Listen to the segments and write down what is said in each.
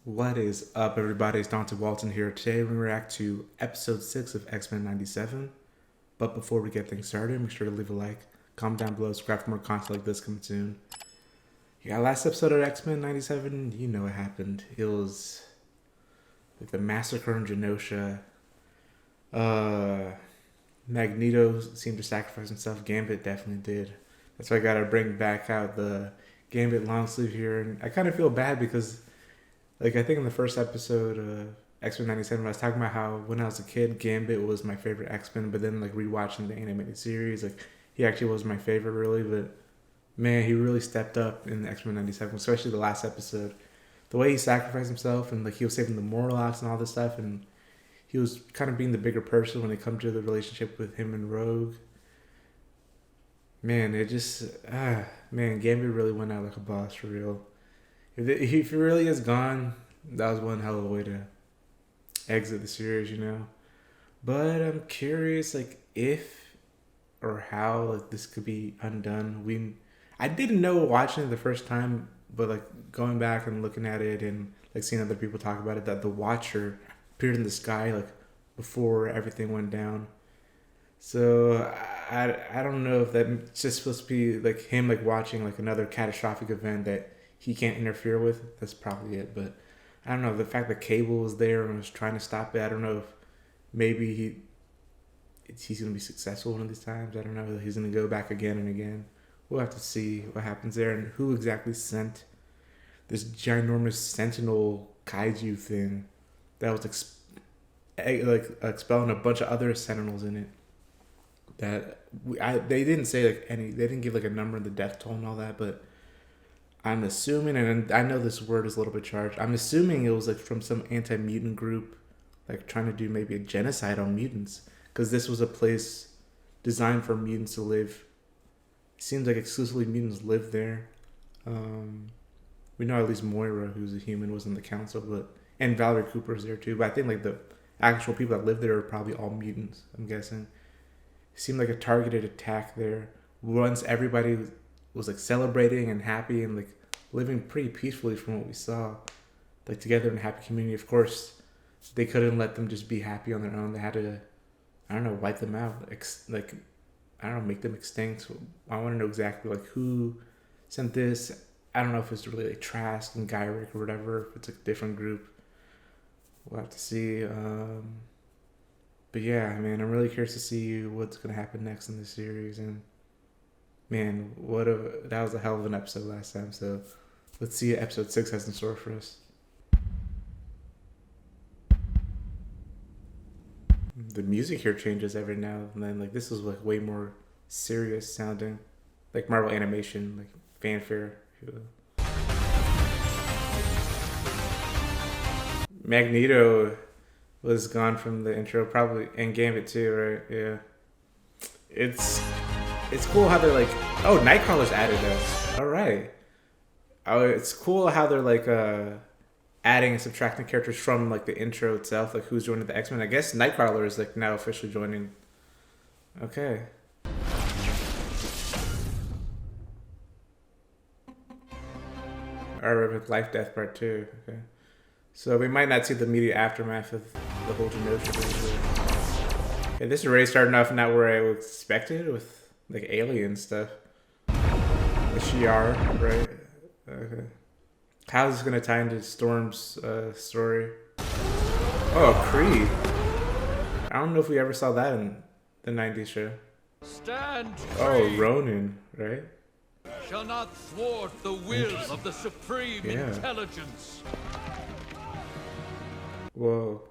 What is up, everybody? It's Dante Walton here. Today we react to episode 6 of X-Men 97. But before we get things started, make sure to leave a like, comment down below, subscribe for more content like this coming soon. Yeah, last episode of X-Men 97, you know what happened. It was like the massacre in Genosha. Magneto seemed to sacrifice himself. Gambit definitely did. That's why I gotta bring back out the Gambit long sleeve here. And I kind of feel bad because I think in the first episode, X-Men 97, I was talking about how when I was a kid, Gambit was my favorite X-Men, but then, rewatching the animated series, he actually was my favorite, really, but, man, he really stepped up in X-Men 97, especially the last episode. The way he sacrificed himself, and, he was saving the Morlocks and all this stuff, and he was kind of being the bigger person when it comes to the relationship with him and Rogue. Man, Gambit really went out like a boss, for real. If he really is gone, that was one hell of a way to exit the series, But I'm curious, if or how this could be undone. I didn't know watching it the first time, but going back and looking at it and seeing other people talk about it, that the Watcher appeared in the sky before everything went down. So I don't know if that's just supposed to be him watching another catastrophic event that he can't interfere with. That's probably it. But I don't know, the fact that Cable was there and was trying to stop it. I don't know if maybe he's gonna be successful one of these times. I don't know. He's gonna go back again and again. We'll have to see what happens there and who exactly sent this ginormous Sentinel kaiju thing that was expelling a bunch of other Sentinels in it. They didn't say they didn't give a number of the death toll and all that, but I'm assuming, and I know this word is a little bit charged, I'm assuming it was from some anti-mutant group trying to do maybe a genocide on mutants, because this was a place designed for mutants to live. It seems like exclusively mutants live there. We know at least Moira, who's a human, was in the council, and Valerie Cooper's there too, but I think the actual people that live there are probably all mutants, I'm guessing. It seemed like a targeted attack there. Once everybody was celebrating and happy and living pretty peacefully from what we saw, together in a happy community. Of course, they couldn't let them just be happy on their own. They had to, I don't know, wipe them out. I don't know, make them extinct. I want to know exactly who sent this. I don't know if it's really Trask and Gyrick or whatever. If it's a different group, we'll have to see. But yeah, man, I'm really curious to see what's gonna happen next in this series. And man, that was a hell of an episode last time. So let's see what episode 6 has in store for us. The music here changes every now and then. This is way more serious sounding, Marvel animation, fanfare. Magneto was gone from the intro, probably, and Gambit too, right? Yeah. It's cool how they're oh, Nightcrawler's added though. All right. Oh, it's cool how they're adding and subtracting characters from the intro itself, who's joining the X-Men. I guess Nightcrawler is now officially joining. Okay. All right, with Lifedeath Part 2. Okay. So we might not see the immediate aftermath of the whole Genosha thing. Yeah, this is already starting off not where I expected with alien stuff. The Shi'ar, right? Okay. How's this gonna tie into Storm's story? Oh, Creed. I don't know if we ever saw that in the 90s show. Stand free. Oh, Ronin, right? Shall not thwart the will of the supreme intelligence. Whoa.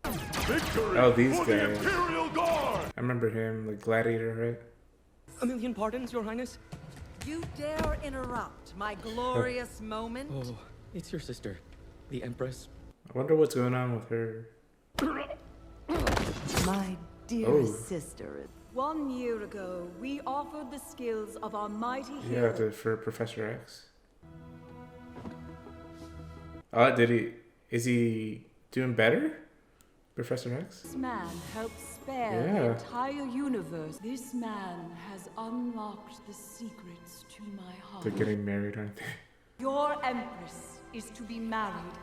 Victory Oh, these for guys. the Imperial Guard! I remember him, Gladiator, right? A million pardons, Your Highness. You dare interrupt my glorious moment? Oh, it's your sister, the Empress. I wonder what's going on with her. My dear Oh. sister. 1 year ago, we offered the skills of our mighty Yeah, hero. for Professor X. Oh, is he doing better? Professor X? This man helped spare Yeah. the entire universe. This man has unlocked the secrets to my heart. They're getting married, aren't they? Your Empress is to be married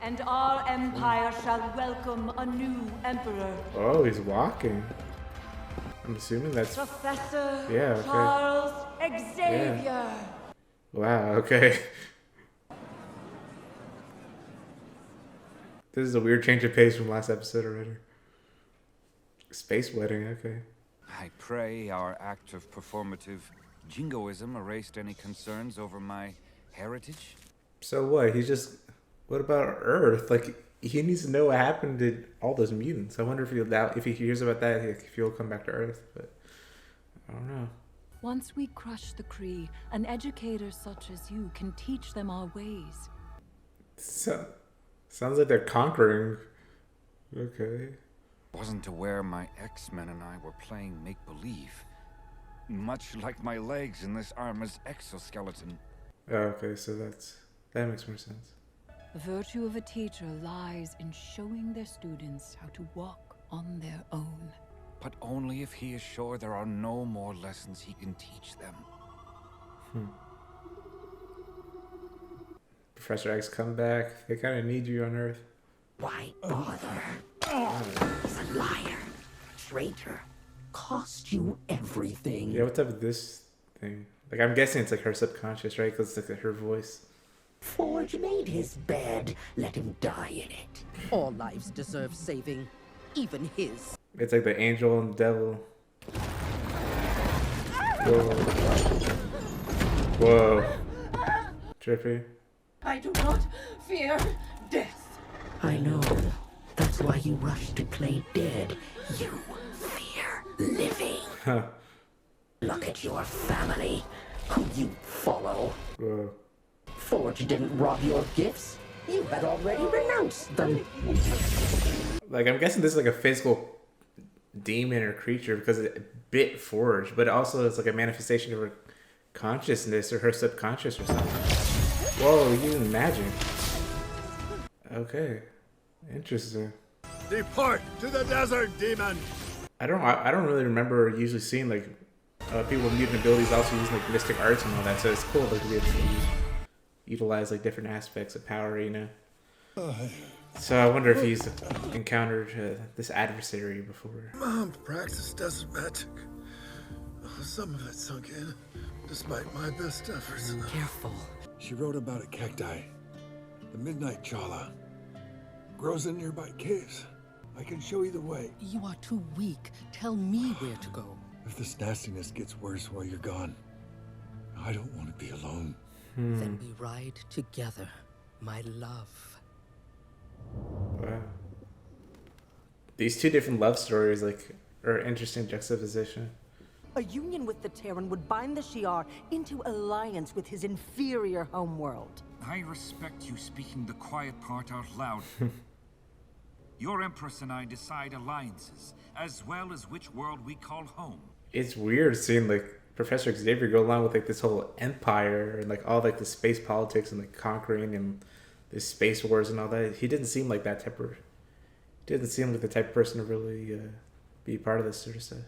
and our empire shall welcome a new emperor. Oh, he's walking. I'm assuming that's... Professor Yeah, okay. Charles Xavier. Yeah. Wow, okay. This is a weird change of pace from last episode already. Space wedding, okay. I pray our act of performative jingoism erased any concerns over my heritage. So what? He's just... What about Earth? Like, he needs to know what happened to all those mutants. I wonder if he hears about that, if he'll come back to Earth. But I don't know. Once we crush the Kree, an educator such as you can teach them our ways. So, sounds like they're conquering. Okay. Wasn't aware my X-Men and I were playing make-believe. Much like my legs in this armor's exoskeleton. Oh, okay, so that makes more sense. The virtue of a teacher lies in showing their students how to walk on their own. But only if he is sure there are no more lessons he can teach them. Professor X, come back. They kind of need you on Earth. Why bother? He's a liar, traitor, cost you everything. Yeah, what's up with this thing? Like, I'm guessing it's like her subconscious, right? Because it's like her voice. Forge made his bed, let him die in it. All lives deserve saving, even his. It's like the angel and the devil. Whoa. Whoa. Trippy. I do not fear death. I know. That's why you rush to play dead. You fear living. Huh. Look at your family, who you follow. Whoa. Forge didn't rob your gifts. You had already renounced them. Like, I'm guessing this is like a physical demon or creature because it bit Forge, but also it's like a manifestation of her consciousness or her subconscious or something. Whoa, you can imagine. Okay. Interesting. Depart to the desert, demon! I don't really remember usually seeing like people with mutant abilities also using like mystic arts and all that, so it's cool like to be able to utilize like different aspects of power, you know. So I wonder if he's encountered this adversary before. Mom practiced desert magic. Some of it sunk in, despite my best efforts. Careful. She wrote about a cacti, the midnight chala. Grows in nearby caves. I can show you the way. You are too weak. Tell me where to go. If this nastiness gets worse while you're gone, I don't want to be alone. Then we ride together, my love. Wow. These two different love stories like are interesting juxtaposition. A union with the Terran would bind the Shi'ar into alliance with his inferior homeworld. I respect you speaking the quiet part out loud. Your Empress and I decide alliances, as well as which world we call home. It's weird seeing like Professor Xavier go along with like this whole empire and like all like the space politics and like conquering and the space wars and all that. He didn't seem like that type of... Didn't seem like the type of person to really be part of this sort of stuff.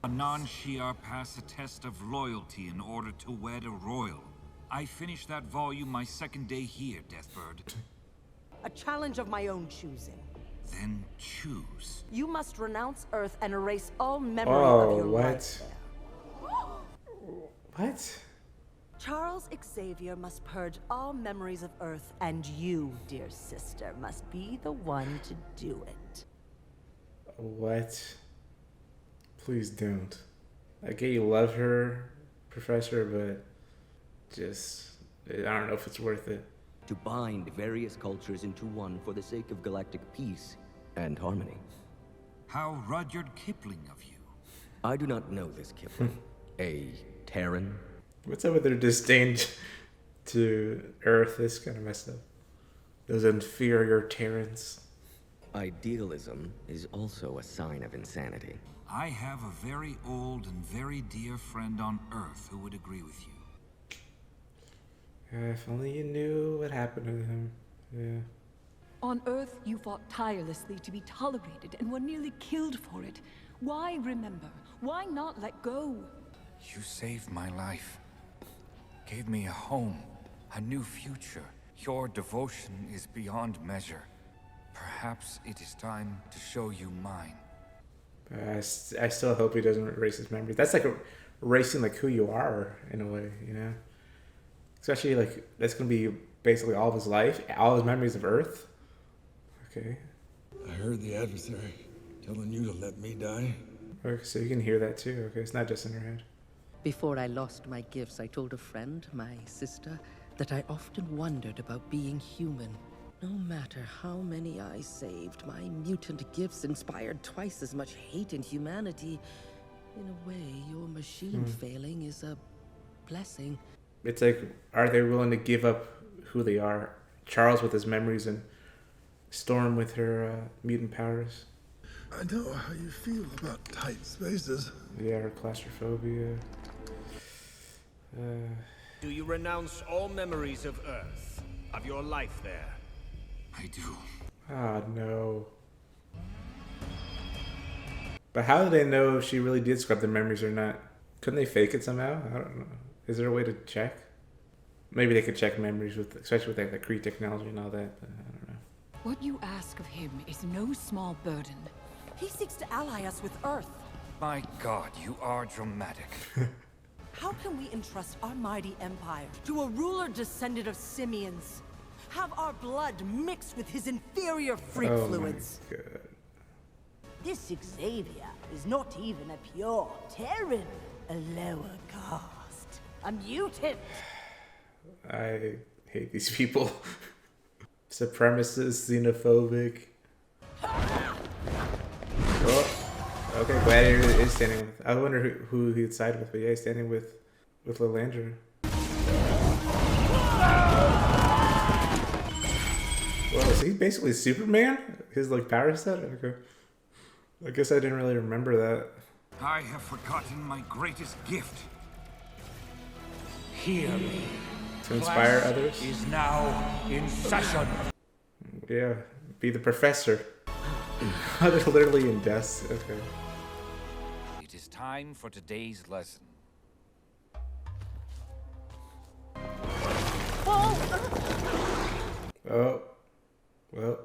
A non-Shi'ar pass a test of loyalty in order to wed a royal. I finished that volume my second day here, Deathbird. A challenge of my own choosing. Then choose. You must renounce Earth and erase all memory Oh, of your what? life there. What? Charles Xavier must purge all memories of Earth, and you, dear sister, must be the one to do it. What? Please don't. I get you love her, Professor, but just... I don't know if it's worth it. To bind various cultures into one for the sake of galactic peace and harmony. How Rudyard Kipling of you. I do not know this Kipling. A Terran? What's up with their disdain to Earth? It's kind of messed up. Those inferior Terrans. Idealism is also a sign of insanity. I have a very old and very dear friend on Earth who would agree with you. If only you knew what happened to him. Yeah. On Earth, you fought tirelessly to be tolerated and were nearly killed for it. Why remember? Why not let go? You saved my life. Gave me a home, a new future. Your devotion is beyond measure. Perhaps it is time to show you mine. I still hope he doesn't erase his memories. That's like erasing like who you are in a way, you know? Especially like that's gonna be basically all of his life, all his memories of Earth. Okay. I heard the adversary telling you to let me die. Okay, so you can hear that too. Okay, it's not just in her head. Before I lost my gifts, I told a friend, my sister, that I often wondered about being human. No matter how many I saved, my mutant gifts inspired twice as much hate and humanity. In a way, your machine failing is a blessing. It's like, are they willing to give up who they are? Charles with his memories and Storm with her mutant powers. I know how you feel about tight spaces. Yeah, her claustrophobia. Do you renounce all memories of Earth, of your life there? I do. Ah, no. But how do they know if she really did scrub the memories or not? Couldn't they fake it somehow? I don't know. Is there a way to check? Maybe they could check memories with, especially with like the Kree technology and all that. But I don't know. What you ask of him is no small burden. He seeks to ally us with Earth. My God, you are dramatic. How can we entrust our mighty empire to a ruler descended of simians? Have our blood mixed with his inferior freak fluids? My God. This Xavier is not even a pure Terran, a lower caste, a mutant. I hate these people. Supremacist, xenophobic. Oh, okay, Gladiator is standing with. I wonder who he'd side with, but yeah, he's standing with Lilandra. Well, is he basically Superman? His like power set? Okay. I guess I didn't really remember that. I have forgotten my greatest gift. Hear me. To inspire others? Is now in session. Yeah, be the professor. They're literally in desks. Okay. It is time for today's lesson. Oh. Well.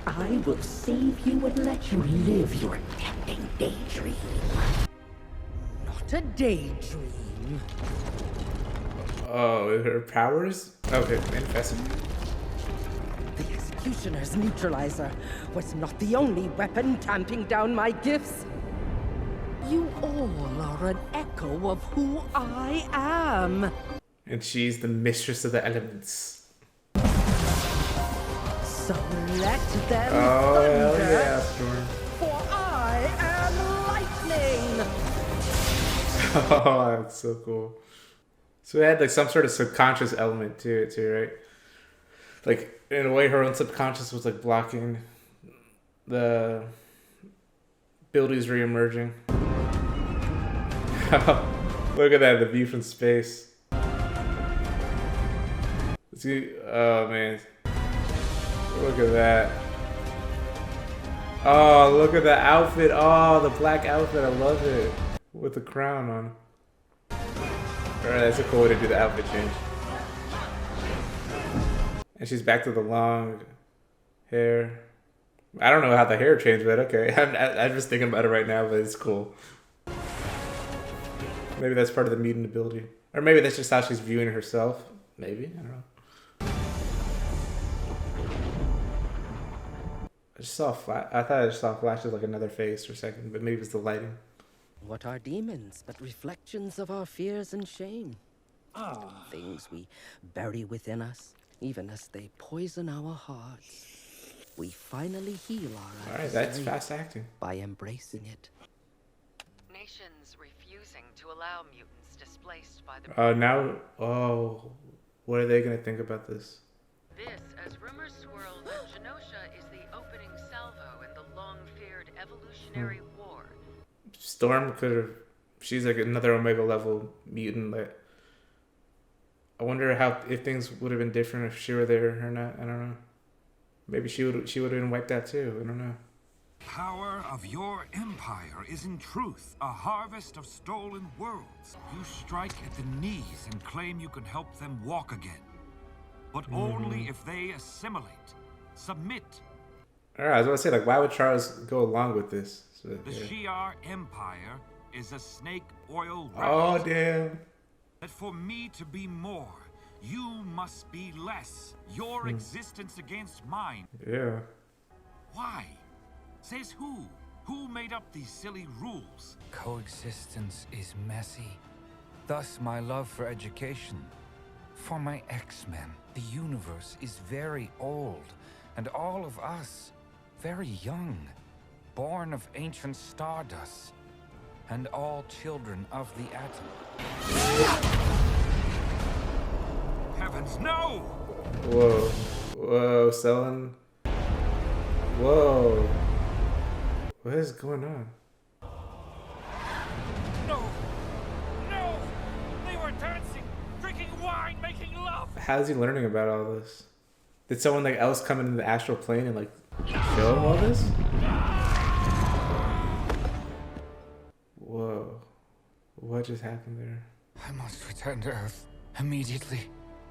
I will save you and let you live your tempting daydream. Not a daydream. Oh, her powers? Okay, manifested. The Executioner's neutralizer was not the only weapon tamping down my gifts. You all are an echo of who I am. And she's the mistress of the elements. So let them Oh, hell thunder, yeah, Storm. for I am lightning. Oh, that's so cool. So it had like some sort of subconscious element to it too, right? Like in a way, her own subconscious was like blocking the abilities re-emerging. Look at that, the view from space. See, oh man, look at that. Oh, look at the outfit. Oh, the black outfit. I love it with the crown on. Alright, that's a cool way to do the outfit change. And she's back to the long hair. I don't know how the hair changed, but okay. I'm just thinking about it right now, but it's cool. Maybe that's part of the mutant ability. Or maybe that's just how she's viewing herself. Maybe, I don't know. I just saw I thought I just saw flashes like another face for a second, but maybe it's the lighting. What are demons but reflections of our fears and shame? Things we bury within us, even as they poison our hearts. We finally heal our Alright, that's fast acting. by embracing it. Nations refusing to allow mutants displaced by the... What are they gonna think about this? This, as rumors swirl, that Genosha is the opening salvo in the long-feared evolutionary war. Storm could have. She's like another Omega level mutant. That I wonder if things would have been different if she were there or not. I don't know. Maybe she would have been wiped out too. I don't know. Power of your empire is in truth a harvest of stolen worlds. You strike at the knees and claim you can help them walk again. but only if they assimilate, submit. All right, I was going to say, like, why would Charles go along with this? So, The Shi'ar Empire is a snake oil Oh, rabbit. damn. That for me to be more, you must be less. Your existence against mine. Yeah. Why? Says who? Who made up these silly rules? Coexistence is messy. Thus my love for education. For my X-Men, the universe is very old, and all of us very young, born of ancient stardust, and all children of the atom. Heavens, no! Whoa. Whoa, selling. Whoa. What is going on? No! No! They were dancing, drinking wine, making love! How's he learning about all this? Did someone like else come into the astral plane and like show him all this? Whoa. What just happened there? I must return to Earth immediately.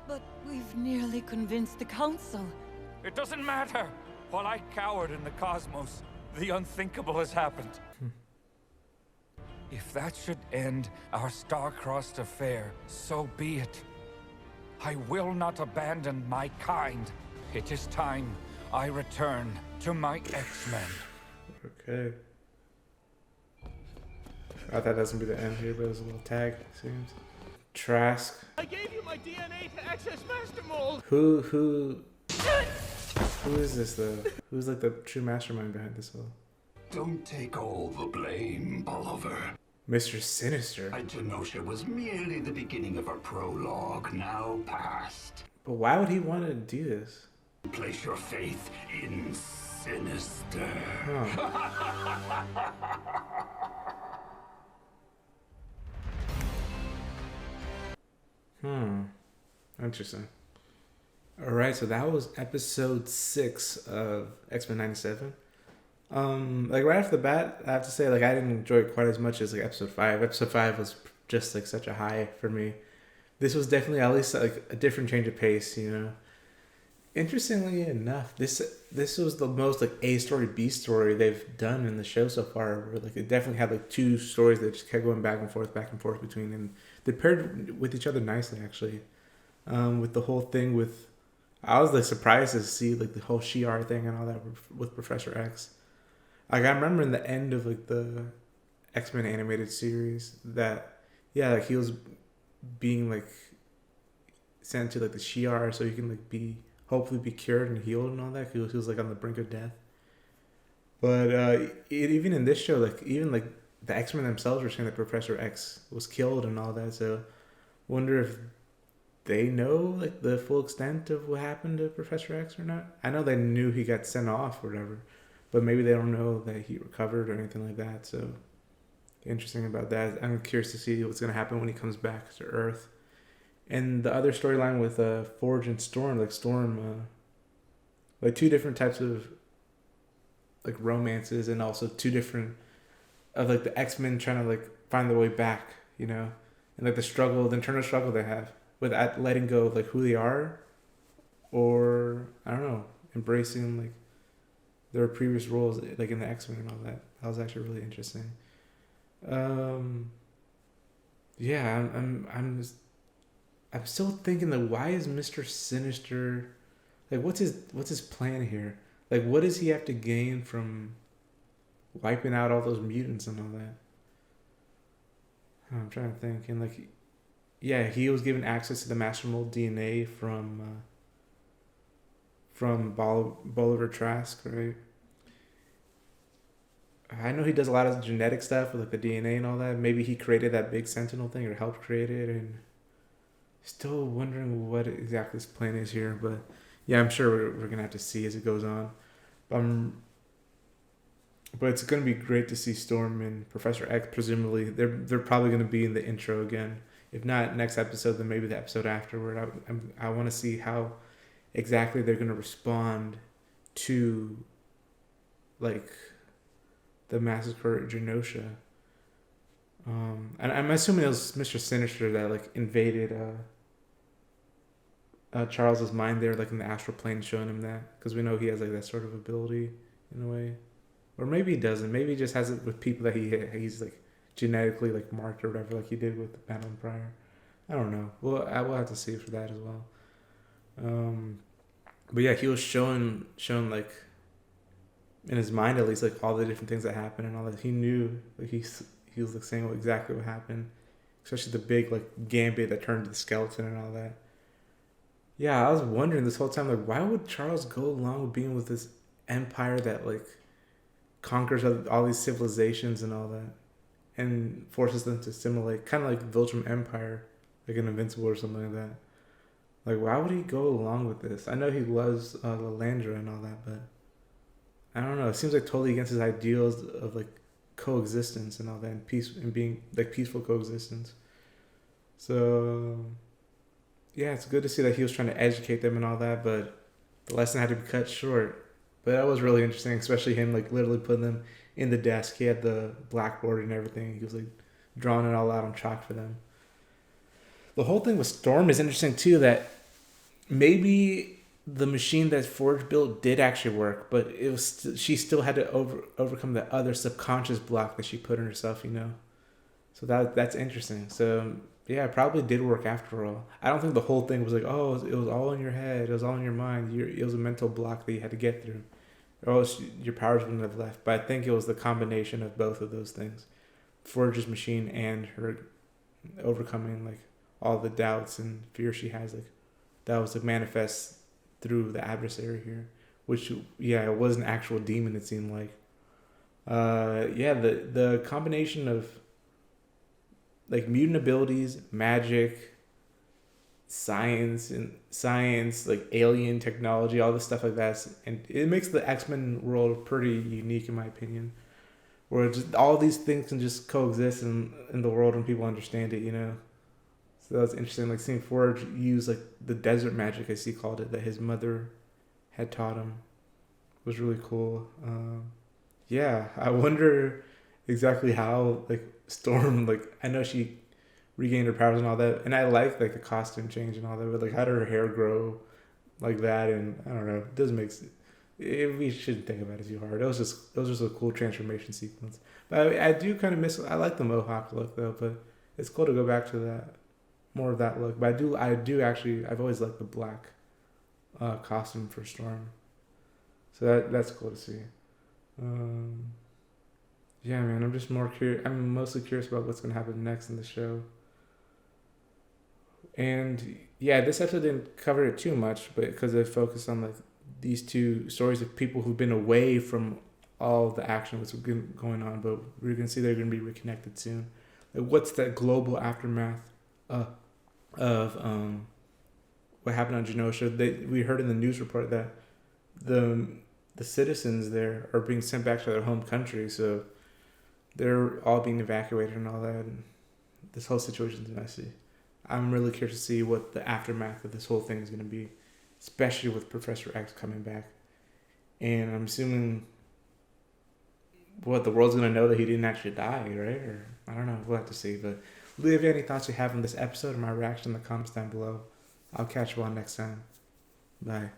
But we've nearly convinced the council. It doesn't matter. While I cowered in the cosmos, the unthinkable has happened. If that should end our star-crossed affair, so be it. I will not abandon my kind. It is time I return to my X-Men. Okay. I thought that was gonna be the end here, but it was a little tag, it seems. Trask. I gave you my DNA to access Master Mold. Who is this though? Who's like the true mastermind behind this all? Don't take all the blame, Oliver. Mr. Sinister. Genosha was merely the beginning of a prologue, now past. But why would he want to do this? Place your faith in Sinister. Interesting. Alright, so that was episode 6 of X-Men 97. Like right off the bat, I have to say, like, I didn't enjoy it quite as much as like episode 5. Episode 5 was just like such a high for me. This was definitely at least like a different change of pace, you know. Interestingly enough, this was the most like A story, B story they've done in the show so far. Where like it definitely had like two stories that just kept going back and forth between, and they paired with each other nicely actually. With the whole thing with, I was like surprised to see like the whole Shi'ar thing and all that with Professor X. Like I remember in the end of like the X-Men animated series that like he was being like sent to like the Shi'ar so he can like hopefully be cured and healed and all that. He was like on the brink of death. But even in this show, like even like the X-Men themselves were saying that Professor X was killed and all that. So wonder if they know like the full extent of what happened to Professor X or not. I know they knew he got sent off or whatever, but maybe they don't know that he recovered or anything like that. So interesting about that. I'm curious to see what's going to happen when he comes back to Earth. And the other storyline with Forge and Storm, like Storm, like two different types of like romances, and also two different of like the X-Men trying to like find their way back, you know, and like the internal struggle they have with letting go of like who they are, or I don't know, embracing like their previous roles like in the X-Men and all that. That was actually really interesting. Yeah, I'm still thinking that why is Mr. Sinister, like what's his plan here? Like what does he have to gain from wiping out all those mutants and all that? I'm trying to think. And like, yeah, he was given access to the Master Mold DNA from Bolivar Trask, right? I know he does a lot of genetic stuff with like the DNA and all that. Maybe he created that big Sentinel thing or helped create it, and still wondering what exactly his plan is here. But yeah, I'm sure we're gonna have to see as it goes on. But it's gonna be great to see Storm and Professor X. Presumably, they're probably gonna be in the intro again. If not next episode, then maybe the episode afterward. I want to see how exactly they're gonna respond to like the massacre at Genosha. And I'm assuming it was Mr. Sinister that like invaded Charles's mind there, like in the astral plane, showing him that, because we know he has like that sort of ability in a way, or maybe he doesn't. Maybe he just has it with people that he's like genetically like marked or whatever, like he did with Madeline Pryor. I don't know. Well, I will have to see for that as well. But yeah, he was showing like in his mind at least, like all the different things that happened and all that. He knew, like he was like saying exactly what happened, especially the big like gambit that turned to the skeleton and all that. Yeah, I was wondering this whole time, like, why would Charles go along with being with this empire that like conquers all these civilizations and all that, and forces them to assimilate, kind of like Viltrum Empire, like an Invincible or something like that. Like, why would he go along with this? I know he loves Lalandra and all that, but I don't know. It seems like totally against his ideals of like coexistence and all that, and peace, and being like peaceful coexistence. So yeah, it's good to see that he was trying to educate them and all that, but the lesson had to be cut short. But that was really interesting, especially him like literally putting them in the desk. He had the blackboard and everything. He was like drawing it all out on chalk for them. The whole thing with Storm is interesting too, that maybe the machine that Forge built did actually work, but it was she still had to overcome the other subconscious block that she put in herself, you know. So that's interesting. So yeah, it probably did work after all. I don't think the whole thing was like, oh, it was all in your head, it was all in your mind. It was a mental block that you had to get through, or else your powers wouldn't have left. But I think it was the combination of both of those things, Forge's machine and her overcoming like all the doubts and fear she has, like that was like manifest through the adversary here, which yeah, it was an actual demon, it seemed like. Yeah, the combination of like mutant abilities, magic, science, like alien technology, all this stuff like that, and it makes the X-Men world pretty unique in my opinion, where just all these things can just coexist in the world and people understand it, you know. So that was interesting, like seeing Forge use like the desert magic, as he called it, that his mother had taught him, was really cool. Yeah, I wonder exactly how like Storm, like I know she regained her powers and all that, and I like the costume change and all that, but like how did her hair grow like that? And I don't know, it doesn't make sense. We shouldn't think about it too hard. It was just a cool transformation sequence. But I do kind of miss. I like the mohawk look though, but it's cool to go back to that, more of that look. But I do actually. I've always liked the black costume for Storm, so that's cool to see. Yeah, man, I'm just more curious. I'm mostly curious about what's gonna happen next in the show. And yeah, this episode didn't cover it too much, but because it focused on like these two stories of people who've been away from all the action that's been going on, but we're gonna see they're gonna be reconnected soon. Like, what's that global aftermath of what happened on Genosha? We heard in the news report that the citizens there are being sent back to their home country, so they're all being evacuated and all that. And this whole situation is messy. I'm really curious to see what the aftermath of this whole thing is going to be, especially with Professor X coming back. And I'm assuming the world's going to know that he didn't actually die, right? Or I don't know. We'll have to see. But leave any thoughts you have on this episode or my reaction in the comments down below. I'll catch you all next time. Bye.